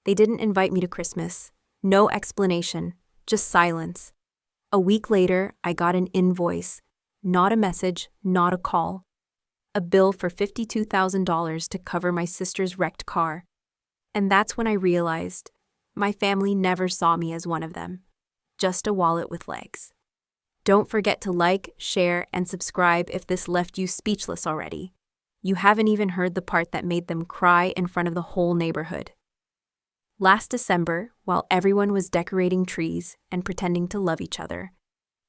They didn't invite me to Christmas. No explanation, just silence. A week later, I got an invoice. Not a message, not a call. A bill for $52,000 to cover my sister's wrecked car. And that's when I realized my family never saw me as one of them. Just a wallet with legs. Don't forget to like, share, and subscribe if this left you speechless already. You haven't even heard the part that made them cry in front of the whole neighborhood. Last December, while everyone was decorating trees and pretending to love each other,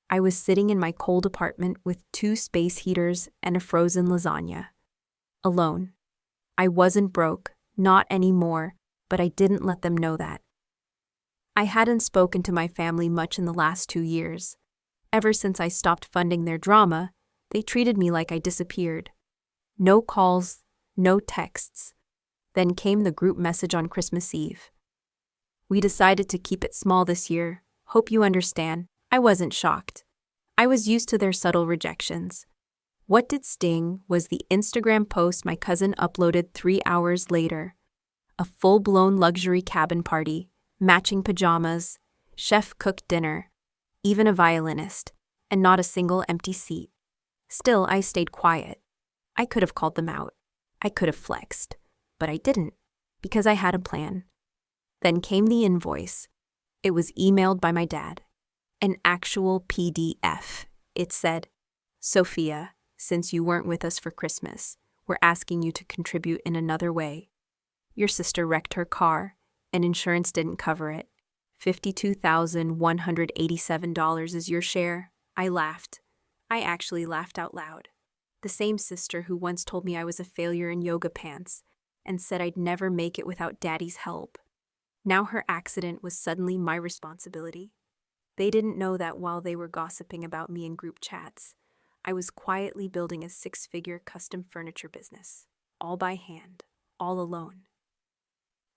I was sitting in my cold apartment with 2 space heaters and a frozen lasagna. Alone. I wasn't broke, not anymore, but I didn't let them know that. I hadn't spoken to my family much in the last 2 years. Ever since I stopped funding their drama, they treated me like I disappeared. No calls, no texts. Then came the group message on Christmas Eve. We decided to keep it small this year. Hope you understand. I wasn't shocked. I was used to their subtle rejections. What did sting was the Instagram post my cousin uploaded 3 hours later. A full-blown luxury cabin party, matching pajamas, chef-cooked dinner, even a violinist, and not a single empty seat. Still, I stayed quiet. I could have called them out. I could have flexed. But I didn't, because I had a plan. Then came the invoice. It was emailed by my dad. An actual PDF. It said, "Sophia, since you weren't with us for Christmas, we're asking you to contribute in another way. Your sister wrecked her car, and insurance didn't cover it. $52,187 is your share." I laughed. I actually laughed out loud. The same sister who once told me I was a failure in yoga pants and said I'd never make it without Daddy's help. Now her accident was suddenly my responsibility. They didn't know that while they were gossiping about me in group chats, I was quietly building a 6-figure custom furniture business, all by hand, all alone.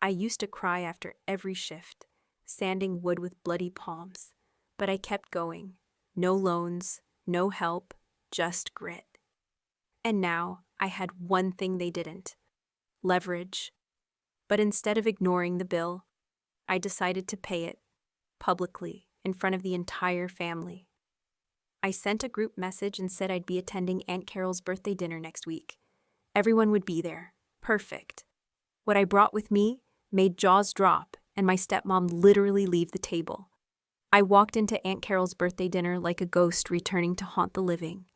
I used to cry after every shift, sanding wood with bloody palms, but I kept going. No loans, no help, just grit. And now I had one thing they didn't: leverage. But instead of ignoring the bill, I decided to pay it, publicly, in front of the entire family. I sent a group message and said I'd be attending Aunt Carol's birthday dinner next week. Everyone would be there. Perfect. What I brought with me made jaws drop and my stepmom literally leave the table. I walked into Aunt Carol's birthday dinner like a ghost returning to haunt the living.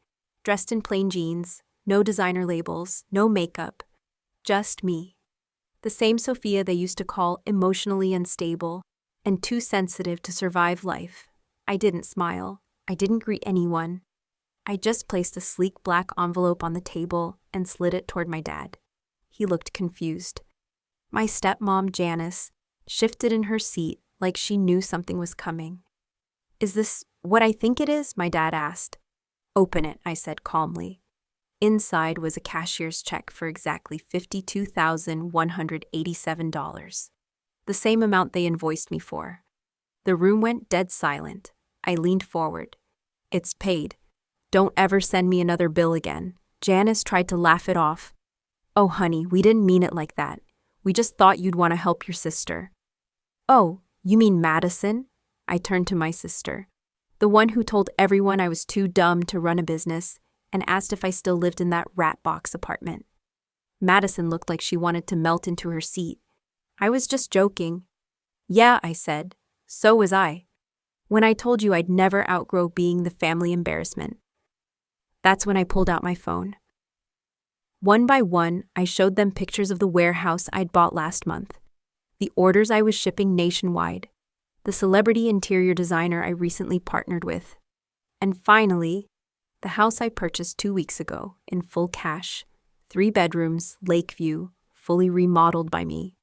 Dressed in plain jeans, no designer labels, no makeup, just me. The same Sophia they used to call emotionally unstable and too sensitive to survive life. I didn't smile. I didn't greet anyone. I just placed a sleek black envelope on the table and slid it toward my dad. He looked confused. My stepmom, Janice, shifted in her seat like she knew something was coming. "Is this what I think it is?" my dad asked. "Open it," I said calmly. Inside was a cashier's check for exactly $52,187, the same amount they invoiced me for. The room went dead silent. I leaned forward. "It's paid. Don't ever send me another bill again." Janice tried to laugh it off. "Oh, honey, we didn't mean it like that. We just thought you'd want to help your sister." "Oh, you mean Madison?" I turned to my sister, the one who told everyone I was too dumb to run a business, and asked if I still lived in that rat box apartment. Madison looked like she wanted to melt into her seat. I was just joking. "Yeah," I said. "So was I. When I told you I'd never outgrow being the family embarrassment." That's when I pulled out my phone. One by one, I showed them pictures of the warehouse I'd bought last month, the orders I was shipping nationwide, the celebrity interior designer I recently partnered with, and finally, the house I purchased 2 weeks ago in full cash, 3 bedrooms, lake view, fully remodeled by me.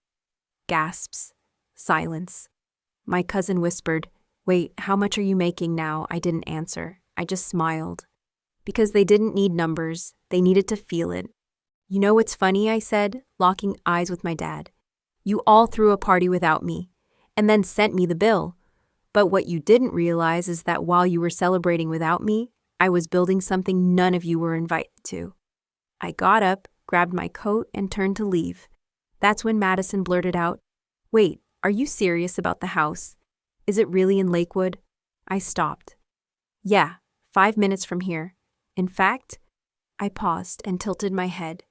Gasps. Silence. My cousin whispered, "Wait, how much are you making now?" I didn't answer. I just smiled. Because they didn't need numbers, they needed to feel it. "You know what's funny?" I said, locking eyes with my dad. "You all threw a party without me, and then sent me the bill. But what you didn't realize is that while you were celebrating without me, I was building something none of you were invited to." I got up, grabbed my coat, and turned to leave. That's when Madison blurted out, "Wait, Are you serious about the house? Is it really in Lakewood? I stopped. Yeah, 5 minutes from here. In fact, I paused and tilted my head.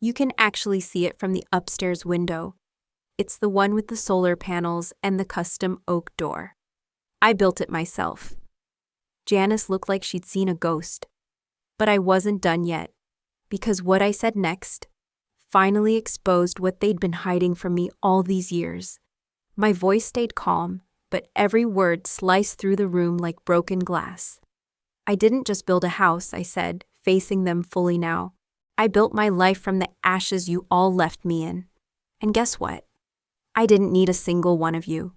You can actually see it from the upstairs window. It's the one with the solar panels and the custom oak door. I built it myself. Janice looked like she'd seen a ghost. But I wasn't done yet, because what I said next finally exposed what they'd been hiding from me all these years. My voice stayed calm, but every word sliced through the room like broken glass. I didn't just build a house, I said, facing them fully now. I built my life from the ashes you all left me in. And guess what? I didn't need a single one of you.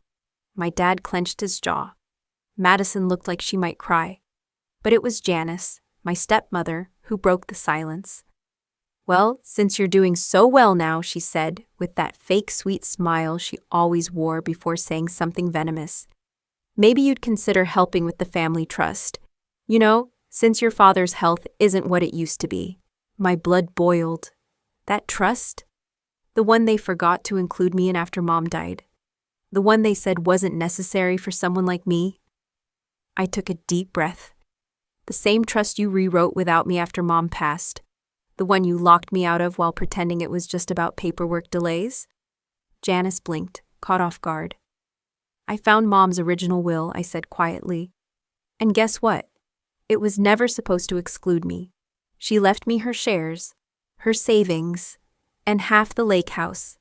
My dad clenched his jaw. Madison looked like she might cry. But it was Janice, my stepmother, who broke the silence. Well, since you're doing so well now, she said, with that fake sweet smile she always wore before saying something venomous, maybe you'd consider helping with the family trust. You know, since your father's health isn't what it used to be. My blood boiled. That trust? The one they forgot to include me in after Mom died. The one they said wasn't necessary for someone like me. I took a deep breath. The same trust you rewrote without me after Mom passed. The one you locked me out of while pretending it was just about paperwork delays? Janice blinked, caught off guard. I found Mom's original will, I said quietly. And guess what? It was never supposed to exclude me. She left me her shares, her savings, and half the lake house.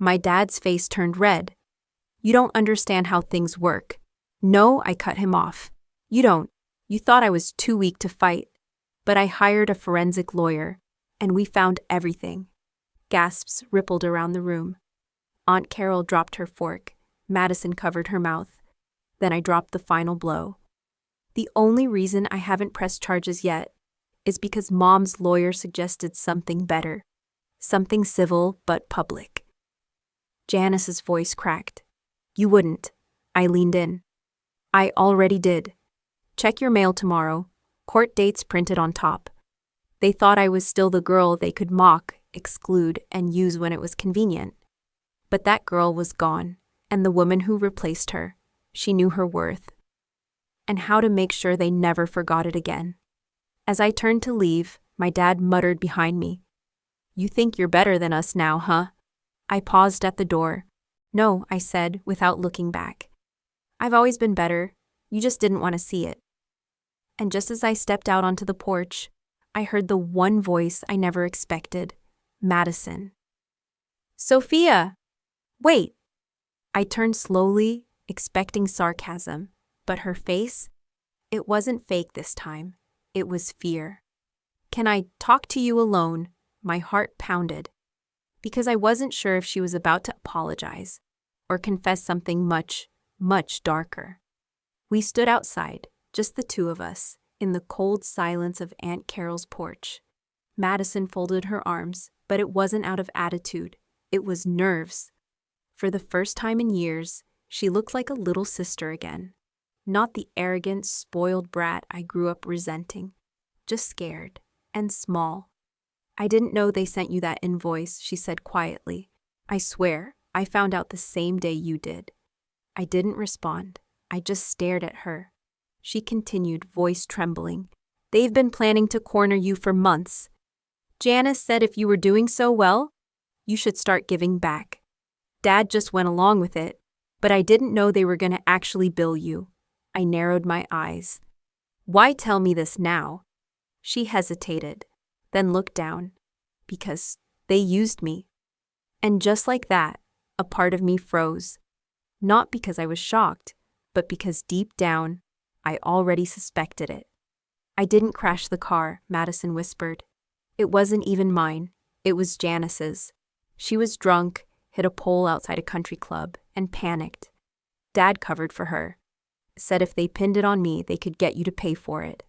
My dad's face turned red. You don't understand how things work. No, I cut him off. You don't. You thought I was too weak to fight. But I hired a forensic lawyer, and we found everything. Gasps rippled around the room. Aunt Carol dropped her fork. Madison covered her mouth. Then I dropped the final blow. The only reason I haven't pressed charges yet is because Mom's lawyer suggested something better. Something civil but public. Janice's voice cracked. You wouldn't. I leaned in. I already did. Check your mail tomorrow. Court dates printed on top. They thought I was still the girl they could mock, exclude, and use when it was convenient. But that girl was gone, and the woman who replaced her, she knew her worth. And how to make sure they never forgot it again. As I turned to leave, my dad muttered behind me. You think you're better than us now, huh? I paused at the door. No, I said, without looking back. I've always been better. You just didn't want to see it. And just as I stepped out onto the porch, I heard the one voice I never expected, Madison. Sophia! Wait! I turned slowly, expecting sarcasm, but her face, it wasn't fake this time. It was fear. Can I talk to you alone? My heart pounded, because I wasn't sure if she was about to apologize or confess something much, much darker. We stood outside, just the two of us, in the cold silence of Aunt Carol's porch. Madison folded her arms, but it wasn't out of attitude. It was nerves. For the first time in years, she looked like a little sister again. Not the arrogant, spoiled brat I grew up resenting. Just scared and small. I didn't know they sent you that invoice, she said quietly. I swear, I found out the same day you did. I didn't respond. I just stared at her. She continued, voice trembling. They've been planning to corner you for months. Janice said if you were doing so well, you should start giving back. Dad just went along with it, but I didn't know they were going to actually bill you. I narrowed my eyes. Why tell me this now? She hesitated, then looked down. Because they used me. And just like that, a part of me froze. Not because I was shocked, but because deep down, I already suspected it. I didn't crash the car, Madison whispered. It wasn't even mine. It was Janice's. She was drunk, hit a pole outside a country club, and panicked. Dad covered for her. Said if they pinned it on me, they could get you to pay for it.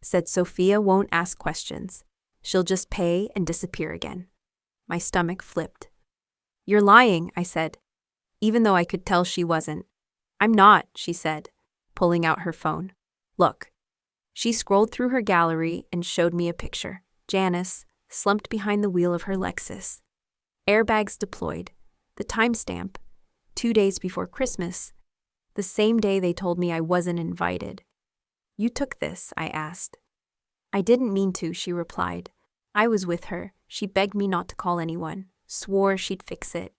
Said Sophia won't ask questions. She'll just pay and disappear again. My stomach flipped. You're lying, I said, even though I could tell she wasn't. I'm not, she said, pulling out her phone. Look. She scrolled through her gallery and showed me a picture. Janice, slumped behind the wheel of her Lexus. Airbags deployed. The timestamp, 2 days before Christmas, the same day they told me I wasn't invited. "You took this?" I asked. "I didn't mean to," she replied. "I was with her. She begged me not to call anyone, swore she'd fix it.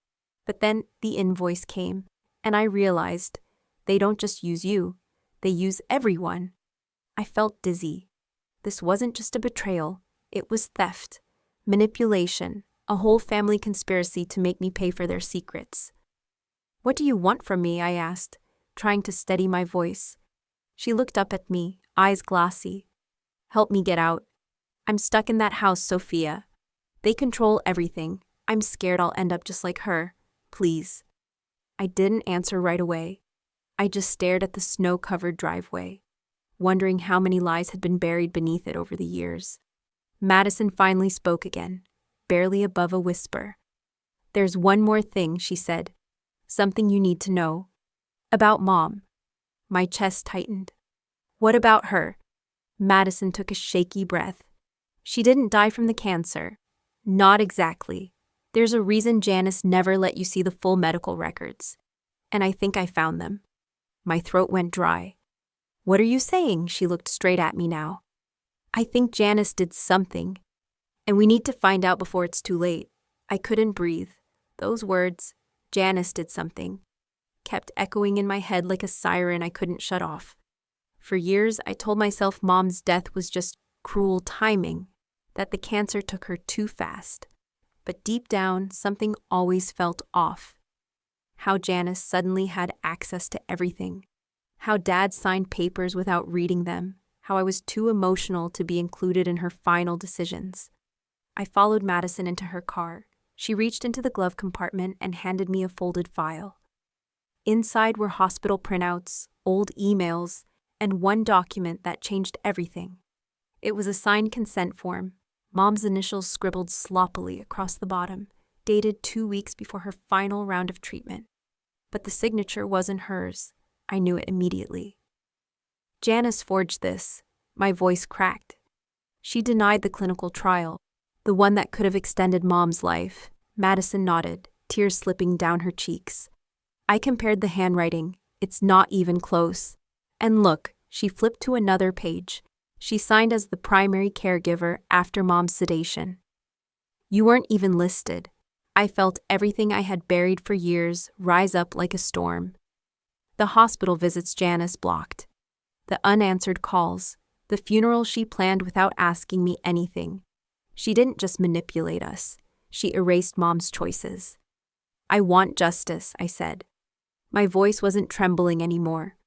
But then the invoice came, and I realized they don't just use you, they use everyone." I felt dizzy. This wasn't just a betrayal, it was theft, manipulation, a whole family conspiracy to make me pay for their secrets. "What do you want from me?" I asked, trying to steady my voice. She looked up at me, eyes glassy. "Help me get out. I'm stuck in that house, Sophia. They control everything. I'm scared I'll end up just like her. Please." I didn't answer right away. I just stared at the snow-covered driveway, wondering how many lies had been buried beneath it over the years. Madison finally spoke again, barely above a whisper. "There's one more thing," she said. "Something you need to know. About Mom." My chest tightened. "What about her?" Madison took a shaky breath. "She didn't die from the cancer." "Not exactly. There's a reason Janice never let you see the full medical records. And I think I found them." My throat went dry. "What are you saying?" She looked straight at me now. "I think Janice did something, and we need to find out before it's too late." I couldn't breathe. Those words, "Janice did something," kept echoing in my head like a siren I couldn't shut off. For years, I told myself Mom's death was just cruel timing, that the cancer took her too fast. But deep down, something always felt off. How Janice suddenly had access to everything. How Dad signed papers without reading them. How I was too emotional to be included in her final decisions. I followed Madison into her car. She reached into the glove compartment and handed me a folded file. Inside were hospital printouts, old emails, and one document that changed everything. It was a signed consent form, Mom's initials scribbled sloppily across the bottom, dated 2 weeks before her final round of treatment. But the signature wasn't hers. I knew it immediately. "Janice forged this." My voice cracked. "She denied the clinical trial, the one that could have extended Mom's life." Madison nodded, tears slipping down her cheeks. I compared the handwriting. It's not even close. And look, she flipped to another page. She signed as the primary caregiver after Mom's sedation. "You weren't even listed." I felt everything I had buried for years rise up like a storm. The hospital visits Janice blocked. The unanswered calls. The funeral she planned without asking me anything. She didn't just manipulate us. She erased Mom's choices. "I want justice," I said. My voice wasn't trembling anymore.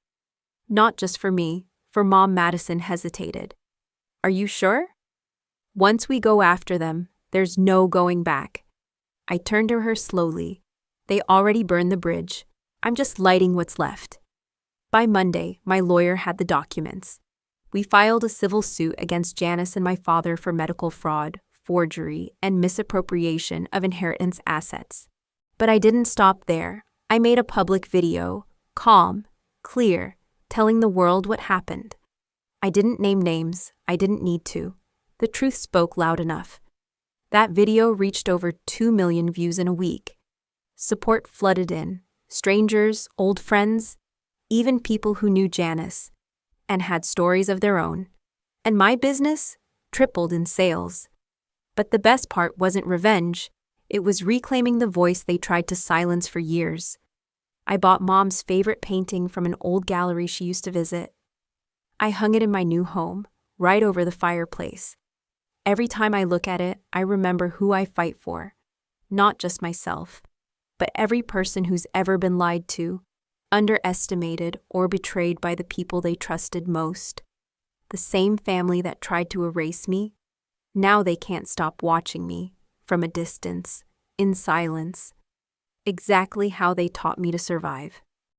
"Not just for me, for Mom." Madison hesitated. "Are you sure?" "Once we go after them, there's no going back." I turned to her slowly. "They already burned the bridge. I'm just lighting what's left." By Monday, my lawyer had the documents. We filed a civil suit against Janice and my father for medical fraud, forgery, and misappropriation of inheritance assets. But I didn't stop there. I made a public video, calm, clear, telling the world what happened. I didn't name names. I didn't need to. The truth spoke loud enough. That video reached over 2 million views in a week. Support flooded in. Strangers, old friends, even people who knew Janice and had stories of their own. And my business tripled in sales. But the best part wasn't revenge. It was reclaiming the voice they tried to silence for years. I bought Mom's favorite painting from an old gallery she used to visit. I hung it in my new home, right over the fireplace. Every time I look at it, I remember who I fight for. Not just myself, but every person who's ever been lied to, underestimated, or betrayed by the people they trusted most. The same family that tried to erase me, now they can't stop watching me, from a distance, in silence. Exactly how they taught me to survive.